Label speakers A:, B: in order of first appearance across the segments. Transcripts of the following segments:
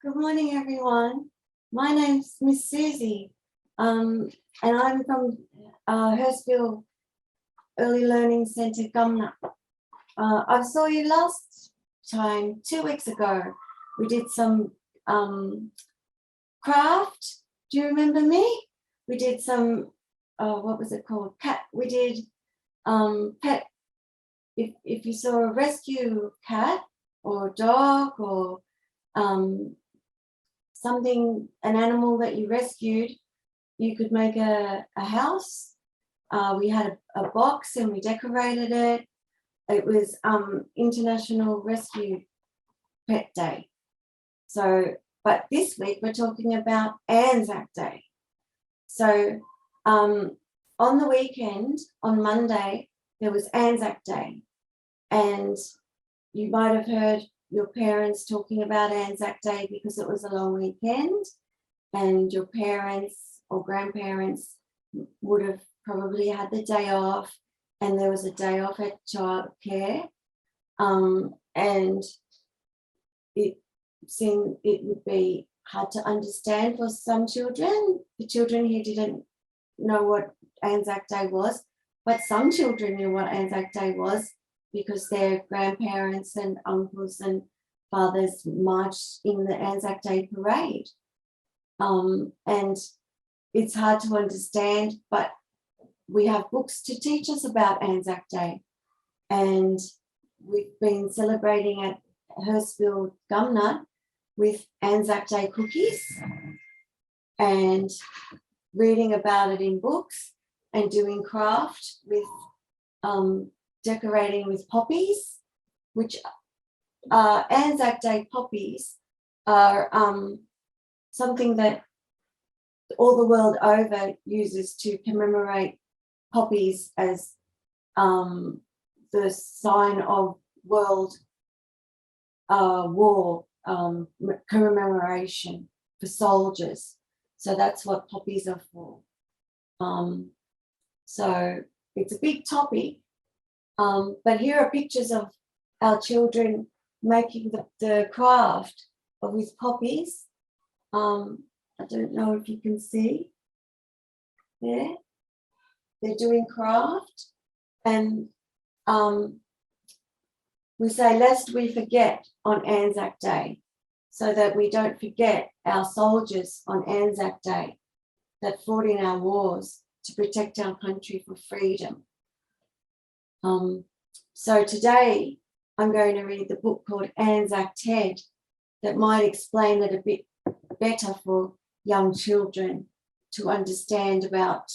A: Good morning, everyone. My name's Miss Susie, and I'm from Hurstville Early Learning Centre, Gumnut. I saw you last time, 2 weeks ago. We did some craft. Do you remember me? We did some, what was it called? We did pet. If you saw a rescue cat or dog or something, an animal that you rescued, you could make a house. We had a box and we decorated it. It was International Rescue Pet Day. So, but this week we're talking about Anzac Day. So on the weekend, on Monday, there was Anzac Day. And you might have heard your parents talking about Anzac Day because it was a long weekend, and your parents or grandparents would have probably had the day off, and there was a day off at childcare, and it seemed it would be hard to understand for some children. The children here didn't know what Anzac Day was, but some children knew what Anzac Day was, because their grandparents and uncles and fathers marched in the Anzac Day parade. And it's hard to understand, but we have books to teach us about Anzac Day. And we've been celebrating at Hurstville Gumnut with Anzac Day cookies and reading about it in books and doing craft with decorating with poppies, which Anzac Day poppies are something that all the world over uses to commemorate poppies as the sign of world war commemoration for soldiers. So that's what poppies are for. So it's a big topic. But here are pictures of our children making the craft with poppies. I don't know if you can see there. They're doing craft, and we say, lest we forget on Anzac Day, so that we don't forget our soldiers on Anzac Day that fought in our wars to protect our country for freedom. So today I'm going to read the book called Anzac Ted that might explain it a bit better for young children to understand about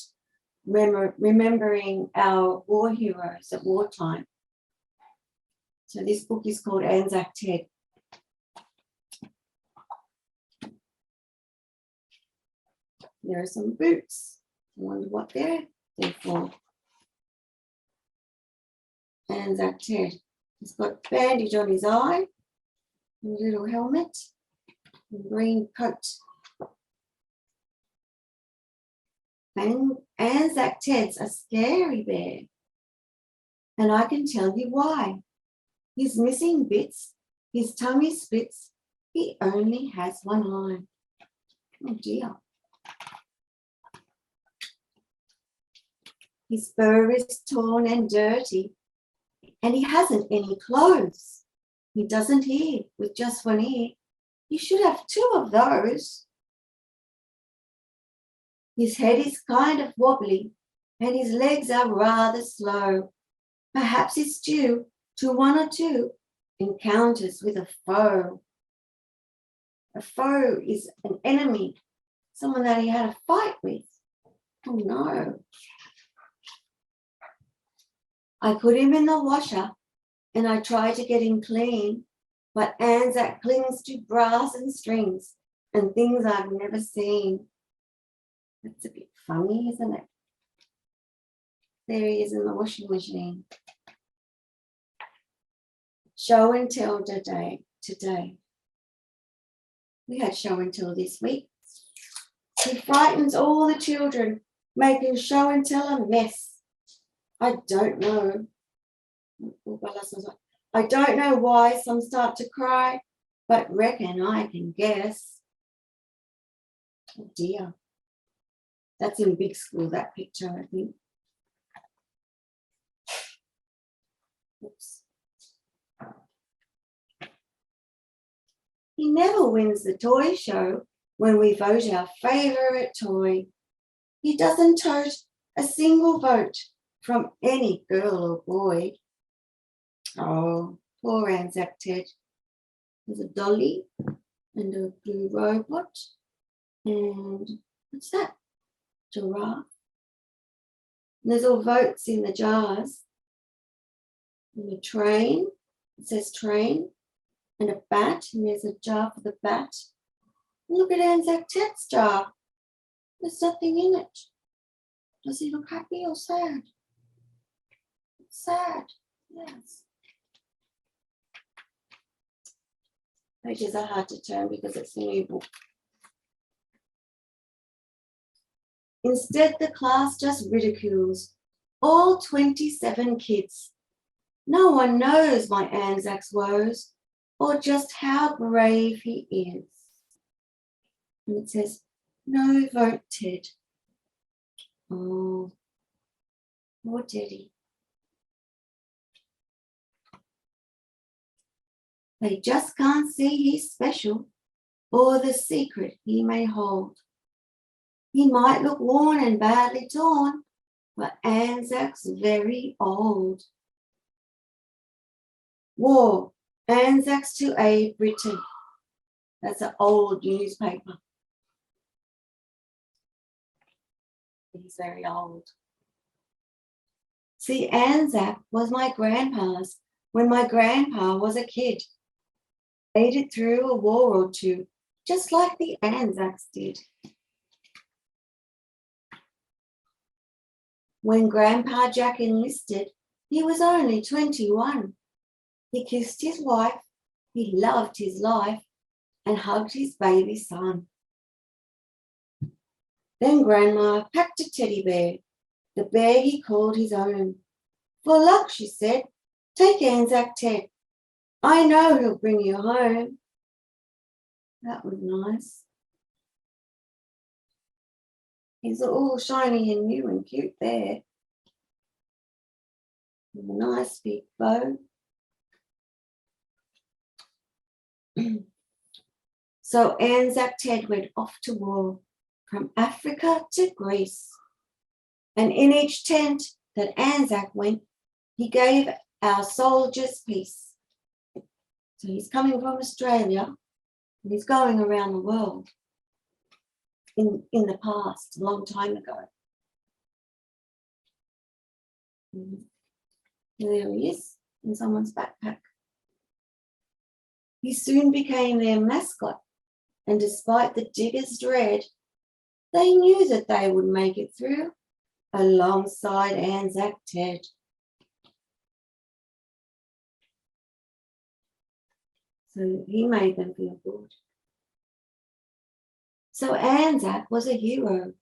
A: remembering our war heroes at wartime. So this book is called Anzac Ted. There are some boots. I wonder what they're for. Anzac Ted. He's got a bandage on his eye, and a little helmet, and green coat. And Anzac Ted's a scary bear, and I can tell you why. He's missing bits, his tummy splits, he only has one eye. Oh dear. His fur is torn and dirty, and he hasn't any clothes. He doesn't hear with just one ear. He should have two of those. His head is kind of wobbly, and his legs are rather slow. Perhaps it's due to one or two encounters with a foe. A foe is an enemy, someone that he had a fight with. Oh no. I put him in the washer and I tried to get him clean, but Anzac clings to brass and strings and things I've never seen. That's a bit funny, isn't it? There he is in the washing machine. Show and tell today. We had show and tell this week. He frightens all the children, making show and tell a mess. I don't know. I don't know why some start to cry, but reckon I can guess. Oh dear. That's in big school, that picture, I think. Oops. He never wins the toy show when we vote our favourite toy. He doesn't tote a single vote from any girl or boy. Oh, poor Anzac Ted. There's a dolly and a blue robot. And what's that? Giraffe. And there's all votes in the jars. And a train. It says train. And a bat. And there's a jar for the bat. And look at Anzac Ted's jar. There's nothing in it. Does he look happy or sad? It's sad. Yes. Pages are hard to turn because it's a new book. Instead, the class just ridicules all 27 kids. No one knows my Anzac's woes or just how brave he is. And it says, no vote, Ted. Oh, poor Teddy. They just can't see he's special or the secret he may hold. He might look worn and badly torn, but Anzac's very old. War, Anzac's to aid Britain. That's an old newspaper. He's very old. See, Anzac was my grandpa's when my grandpa was a kid. Made it through a war or two, just like the Anzacs did. When Grandpa Jack enlisted, he was only 21. He kissed his wife, he loved his life, and hugged his baby son. Then Grandma packed a teddy bear, the bear he called his own. For luck, she said, take Anzac Ted. I know he'll bring you home. That was nice. He's all shiny and new and cute there. With a nice big bow. So Anzac Ted went off to war from Africa to Greece. And in each tent that Anzac went, he gave our soldiers peace. So he's coming from Australia and he's going around the world in the past, a long time ago. And there he is in someone's backpack. He soon became their mascot, and despite the diggers' dread, they knew that they would make it through alongside Anzac Ted. So he made them feel good. So Anzac was a hero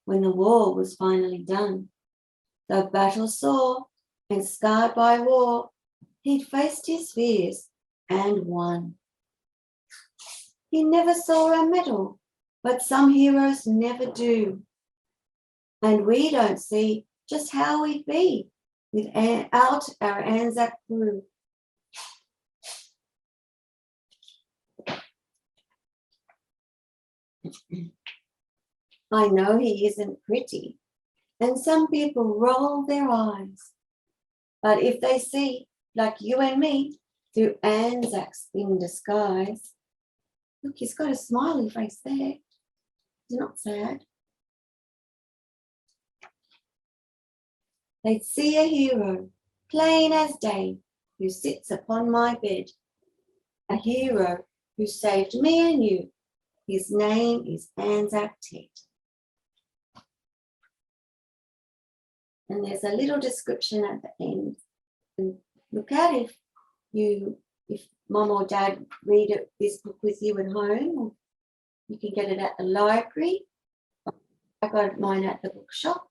A: when the war was finally done. Though battle sore and scarred by war, he'd faced his fears and won. He never saw a medal, but some heroes never do. And we don't see just how we'd be without our Anzac crew. I know he isn't pretty, and some people roll their eyes. But if they see, like you and me, through Anzac's in disguise, look, he's got a smiley face there. He's not sad. They'd see a hero, plain as day, who sits upon my bed. A hero who saved me and you. His name is Anzac Ted. And there's a little description at the end. And look at if mum or dad read this book with you at home, you can get it at the library. I got mine at the bookshop.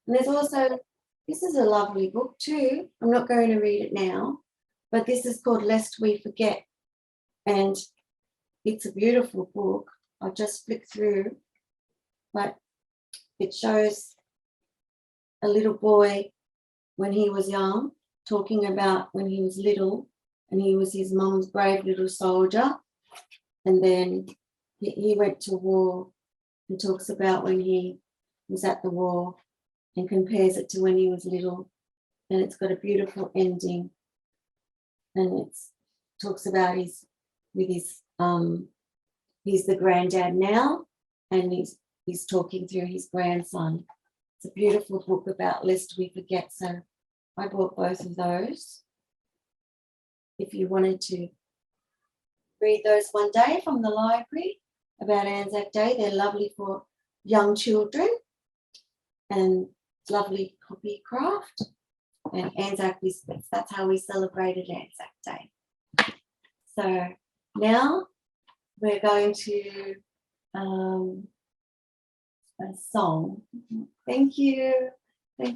A: And there's also, this is a lovely book too. I'm not going to read it now, but this is called Lest We Forget. And it's a beautiful book. I'll just flick through, but it shows a little boy when he was young, talking about when he was little, and he was his mum's brave little soldier. And then he went to war and talks about when he was at the war and compares it to when he was little. And it's got a beautiful ending. And it talks about he's the granddad now, and he's talking through his grandson. It's a beautiful book about lest we forget. So I bought both of those. If you wanted to read those one day from the library about Anzac Day, they're lovely for young children and lovely copy craft. And Anzac biscuits, that's how we celebrated Anzac Day. So now we're going to a song. Thank you.